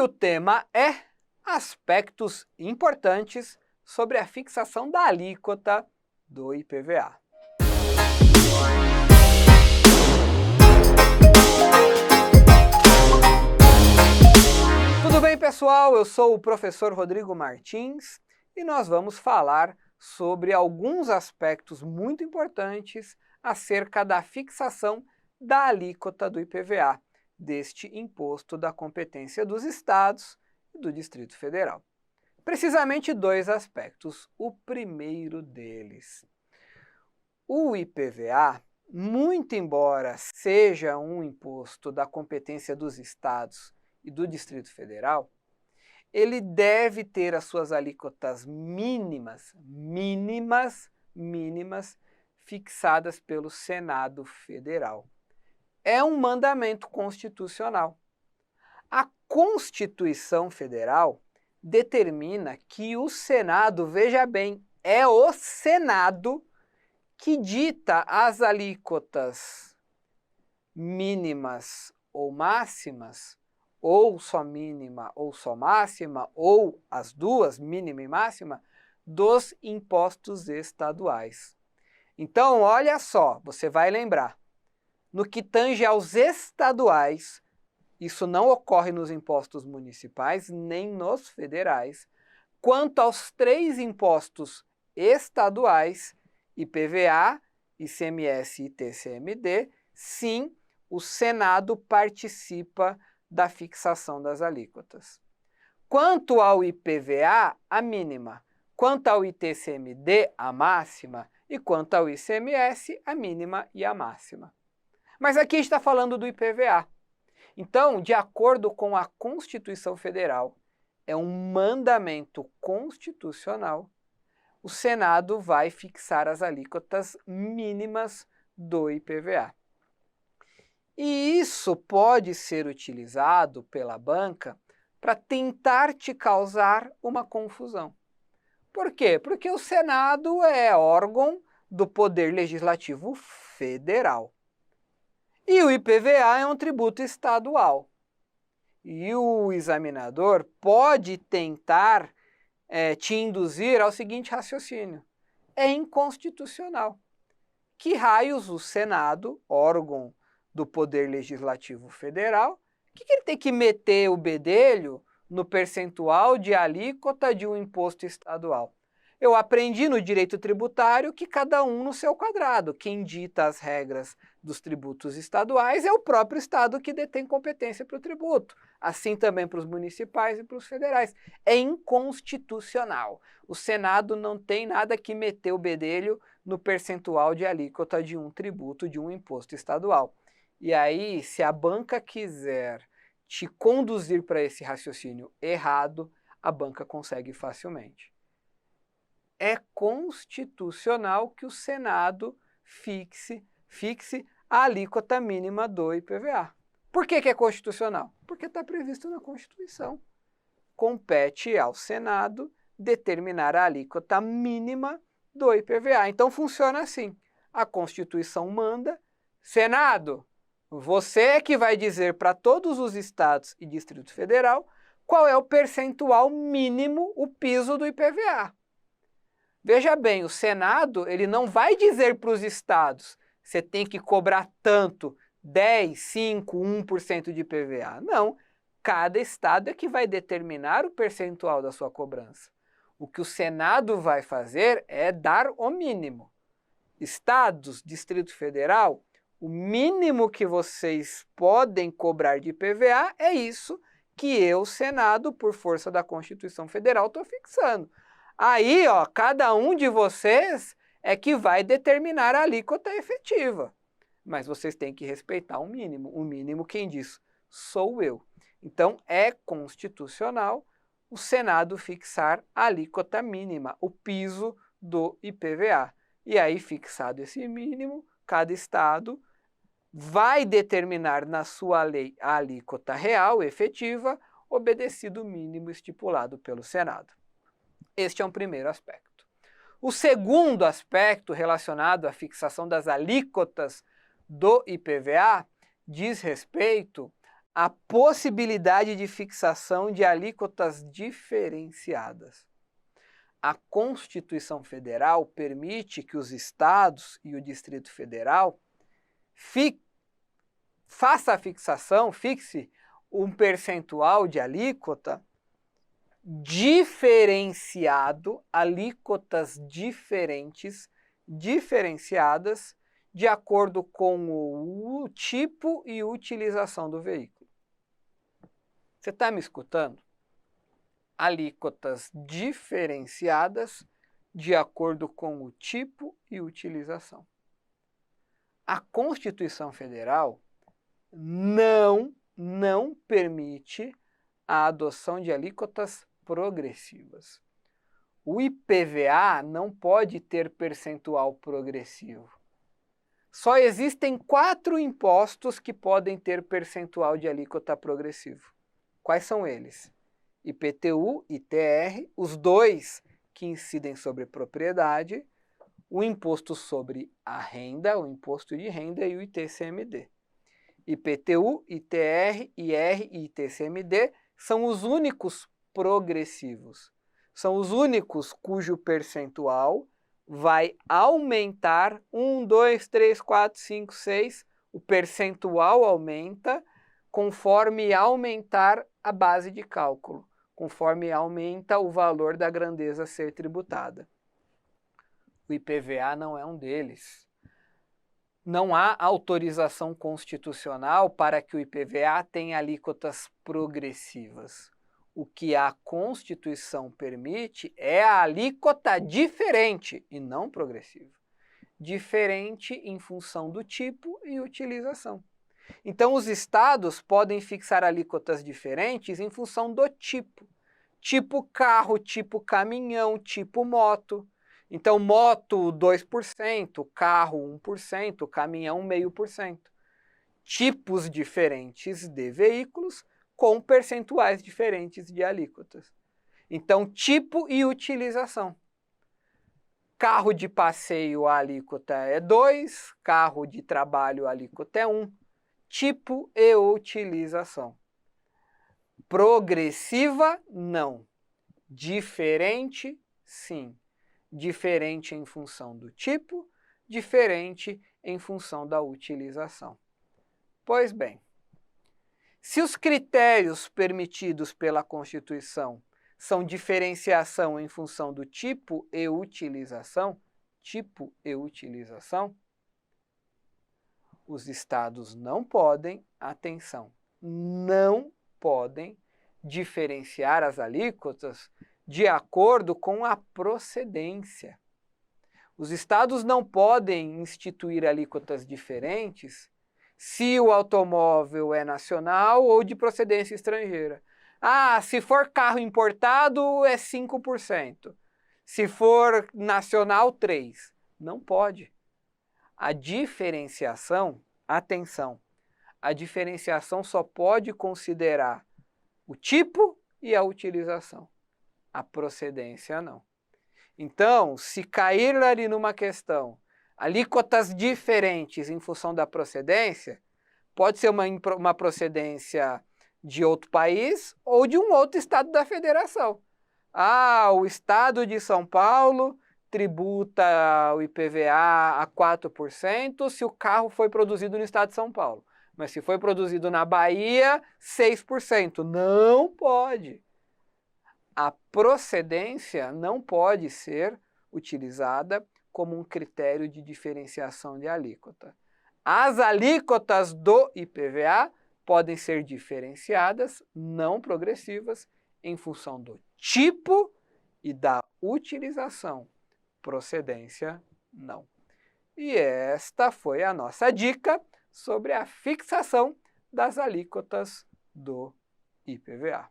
o tema é aspectos importantes sobre a fixação da alíquota do IPVA. Tudo bem, pessoal? Eu sou o professor Rodrigo Martins e nós vamos falar sobre alguns aspectos muito importantes acerca da fixação da alíquota do IPVA, deste imposto da competência dos estados e do Distrito Federal. Precisamente dois aspectos. O primeiro deles, o IPVA, muito embora seja um imposto da competência dos estados e do Distrito Federal, ele deve ter as suas alíquotas mínimas fixadas pelo Senado Federal. É um mandamento constitucional. A Constituição Federal determina que o Senado, veja bem, é o Senado que dita as alíquotas mínimas ou máximas, ou só mínima ou só máxima, ou as duas, mínima e máxima, dos impostos estaduais. Então, olha só, você vai lembrar, no que tange aos estaduais, isso não ocorre nos impostos municipais nem nos federais. Quanto aos três impostos estaduais, IPVA, ICMS e TCMD, sim, o Senado participa da fixação das alíquotas. Quanto ao IPVA, a mínima. Quanto ao ITCMD, a máxima. E quanto ao ICMS, a mínima e a máxima. Mas aqui está falando do IPVA. Então, de acordo com a Constituição Federal, é um mandamento constitucional, o Senado vai fixar as alíquotas mínimas do IPVA. E isso pode ser utilizado pela banca para tentar te causar uma confusão. Por quê? Porque o Senado é órgão do Poder Legislativo Federal. E o IPVA é um tributo estadual. E o examinador pode tentar te induzir ao seguinte raciocínio: é inconstitucional. Que raios o Senado, órgão do Poder Legislativo Federal, que ele tem que meter o bedelho no percentual de alíquota de um imposto estadual? Eu aprendi no direito tributário que cada um no seu quadrado. Quem dita as regras dos tributos estaduais é o próprio estado que detém competência para o tributo. Assim também para os municipais e para os federais. É inconstitucional. O Senado não tem nada que meter o bedelho no percentual de alíquota de um tributo, de um imposto estadual. E aí, se a banca quiser te conduzir para esse raciocínio errado, a banca consegue facilmente. É constitucional que o Senado fixe a alíquota mínima do IPVA. Por que é constitucional? Porque está previsto na Constituição. Compete ao Senado determinar a alíquota mínima do IPVA. Então funciona assim. A Constituição manda, Senado, você é que vai dizer para todos os estados e Distrito Federal qual é o percentual mínimo, o piso do IPVA. Veja bem, o Senado ele não vai dizer para os estados, você tem que cobrar tanto, 10, 5, 1% de IPVA. Não, cada estado é que vai determinar o percentual da sua cobrança. O que o Senado vai fazer é dar o mínimo. Estados, Distrito Federal, o mínimo que vocês podem cobrar de IPVA é isso que eu, Senado, por força da Constituição Federal, estou fixando. Aí, ó, cada um de vocês é que vai determinar a alíquota efetiva. Mas vocês têm que respeitar o mínimo. O mínimo quem diz sou eu. Então, é constitucional o Senado fixar a alíquota mínima, o piso do IPVA. E aí, fixado esse mínimo, cada estado vai determinar na sua lei a alíquota real, efetiva, obedecido o mínimo estipulado pelo Senado. Este é um primeiro aspecto. O segundo aspecto relacionado à fixação das alíquotas do IPVA diz respeito a possibilidade de fixação de alíquotas diferenciadas. A Constituição Federal permite que os estados e o Distrito Federal faça a fixação, fixe um percentual de alíquota diferenciado, alíquotas diferenciadas, de acordo com o tipo e utilização do veículo. Você está me escutando? Alíquotas diferenciadas de acordo com o tipo e utilização. A Constituição Federal não permite a adoção de alíquotas progressivas. O IPVA não pode ter percentual progressivo. Só existem 4 impostos que podem ter percentual de alíquota progressivo. Quais são eles? IPTU, ITR, os 2 que incidem sobre propriedade, o imposto sobre a renda, o imposto de renda e o ITCMD. IPTU, ITR, IR e ITCMD são os únicos progressivos. São os únicos cujo percentual vai aumentar 1, 2, 3, 4, 5, 6. O percentual aumenta conforme aumentar a base de cálculo, conforme aumenta o valor da grandeza a ser tributada. O IPVA não é um deles. Não há autorização constitucional para que o IPVA tenha alíquotas progressivas. O que a Constituição permite é a alíquota diferente e não progressiva. Diferente em função do tipo e utilização. Então, os estados podem fixar alíquotas diferentes em função do tipo. Tipo carro, tipo caminhão, tipo moto. Então, moto 2%, carro 1%, caminhão 0,5%. Tipos diferentes de veículos com percentuais diferentes de alíquotas. Então, tipo e utilização. Carro de passeio, a alíquota é 2, carro de trabalho, a alíquota é 1. Tipo e utilização. Progressiva, não. Diferente, sim. Diferente em função do tipo, diferente em função da utilização. Pois bem, se os critérios permitidos pela Constituição são diferenciação em função do tipo e utilização, os estados não podem, atenção, não podem diferenciar as alíquotas de acordo com a procedência. Os estados não podem instituir alíquotas diferentes se o automóvel é nacional ou de procedência estrangeira. Ah, se for carro importado é 5%. Se for nacional, 3%. Não pode. A diferenciação, atenção, a diferenciação só pode considerar o tipo e a utilização. A procedência não. Então, se cair ali numa questão, alíquotas diferentes em função da procedência, pode ser uma procedência de outro país ou de um outro estado da federação. Ah, o estado de São Paulo tributa o IPVA a 4% se o carro foi produzido no estado de São Paulo. Mas se foi produzido na Bahia, 6%. Não pode. A procedência não pode ser utilizada como um critério de diferenciação de alíquota. As alíquotas do IPVA podem ser diferenciadas, não progressivas, em função do tipo e da utilização. Procedência, não. E esta foi a nossa dica sobre a fixação das alíquotas do IPVA.